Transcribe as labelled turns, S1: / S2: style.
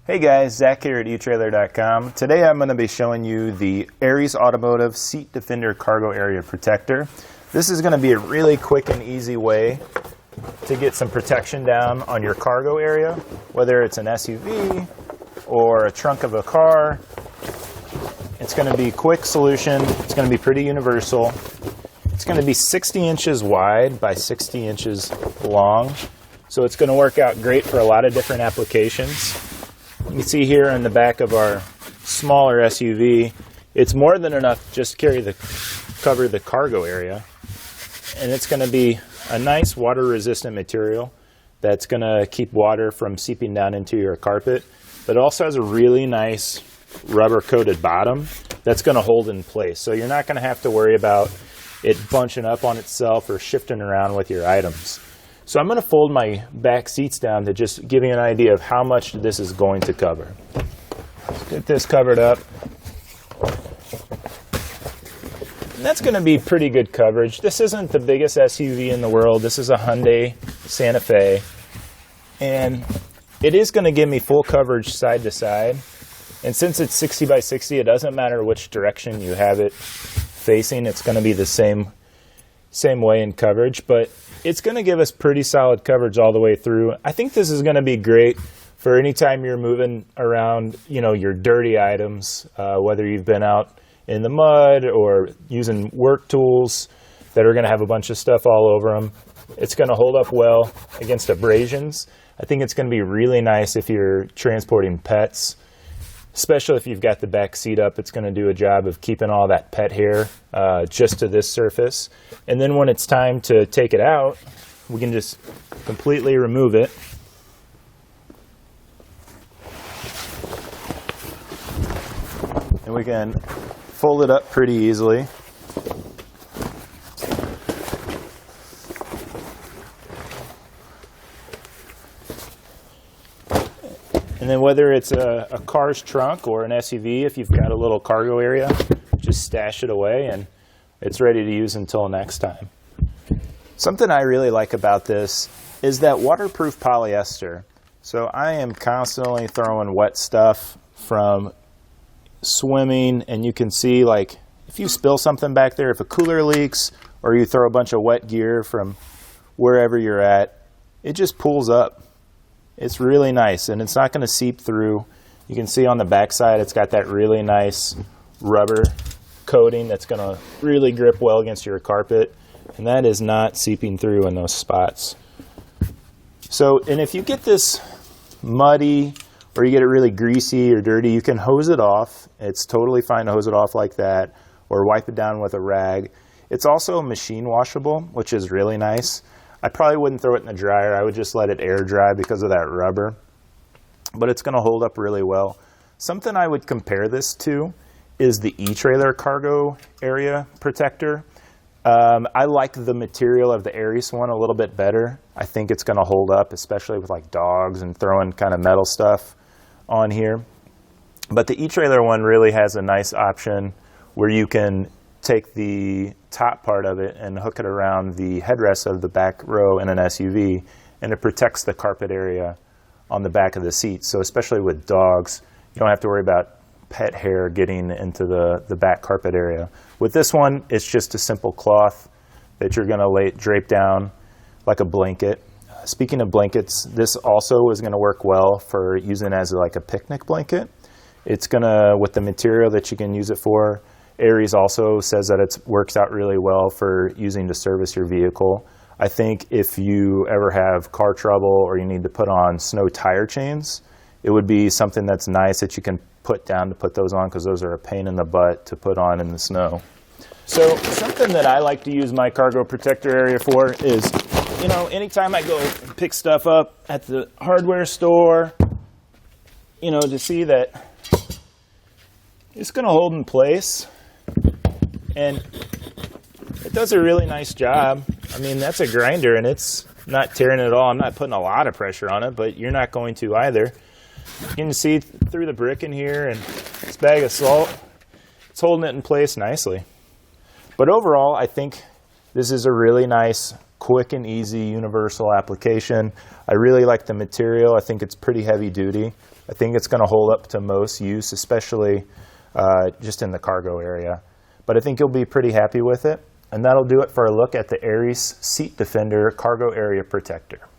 S1: Hey guys, Zach here at etrailer.com. Today I'm going to be showing you the Aries Automotive Seat Defender Cargo Area Protector. This is going to be a really quick and easy way to get some protection down on your cargo area, whether it's an SUV or a trunk of a car. It's going to be a quick solution. It's going to be pretty universal. It's going to be 60 inches wide by 60 inches long, so it's going to work out great for a lot of different applications. You can see here in the back of our smaller SUV, it's more than enough to just cover the cargo area. And it's going to be a nice water-resistant material that's going to keep water from seeping down into your carpet. But it also has a really nice rubber-coated bottom that's going to hold in place. So you're not going to have to worry about it bunching up on itself or shifting around with your items. So I'm going to fold my back seats down to just give you an idea of how much this is going to cover. Let's get this covered up. And that's going to be pretty good coverage. This isn't the biggest SUV in the world. This is a Hyundai Santa Fe. And it is going to give me full coverage side to side. And since it's 60 by 60, it doesn't matter which direction you have it facing. It's going to be the same way in coverage. But it's going to give us pretty solid coverage all the way through. I think this is going to be great for any time you're moving around, your dirty items, whether you've been out in the mud or using work tools that are going to have a bunch of stuff all over them. It's going to hold up well against abrasions. I think it's going to be really nice if you're transporting pets, especially if you've got the back seat up. It's going to do a job of keeping all that pet hair just to this surface. And then when it's time to take it out, we can just completely remove it. And we can fold it up pretty easily. And then whether it's a car's trunk or an SUV, if you've got a little cargo area, just stash it away and it's ready to use until next time. Something I really like about this is that waterproof polyester. So I am constantly throwing wet stuff from swimming, and you can see, like, if you spill something back there, if a cooler leaks or you throw a bunch of wet gear from wherever you're at, it just pulls up. It's really nice, and it's not going to seep through. You can see on the back side it's got that really nice rubber coating that's going to really grip well against your carpet, and that is not seeping through in those spots. So, and if you get this muddy or you get it really greasy or dirty, you can hose it off. It's totally fine to hose it off like that or wipe it down with a rag. It's also machine washable, which is really nice. I probably wouldn't throw it in the dryer. I would just let it air dry because of that rubber. But it's going to hold up really well. Something I would compare this to is the etrailer cargo area protector. I like the material of the Aries one a little bit better. I think it's going to hold up, especially with like dogs and throwing kind of metal stuff on here. But the etrailer one really has a nice option where you can take the top part of it and hook it around the headrest of the back row in an SUV, and it protects the carpet area on the back of the seat. So especially with dogs, you don't have to worry about pet hair getting into the back carpet area. With this one, it's just a simple cloth that you're going to drape down like a blanket. Speaking of blankets, this also is going to work well for using as like a picnic blanket. It's going to, with the material that you can use it for, Aries also says that it works out really well for using to service your vehicle. I think if you ever have car trouble or you need to put on snow tire chains, it would be something that's nice that you can put down to put those on, because those are a pain in the butt to put on in the snow. So something that I like to use my cargo protector area for is, anytime I go pick stuff up at the hardware store, to see that it's going to hold in place. And it does a really nice job. I mean, that's a grinder, and it's not tearing at all. I'm not putting a lot of pressure on it, but you're not going to either. You can see through the brick in here, and this bag of salt, it's holding it in place nicely. But overall, I think this is a really nice, quick and easy universal application. I really like the material. I think it's pretty heavy duty. I think it's going to hold up to most use, especially just in the cargo area. But I think you'll be pretty happy with it. And that'll do it for a look at the Aries Seat Defender Cargo Area Protector.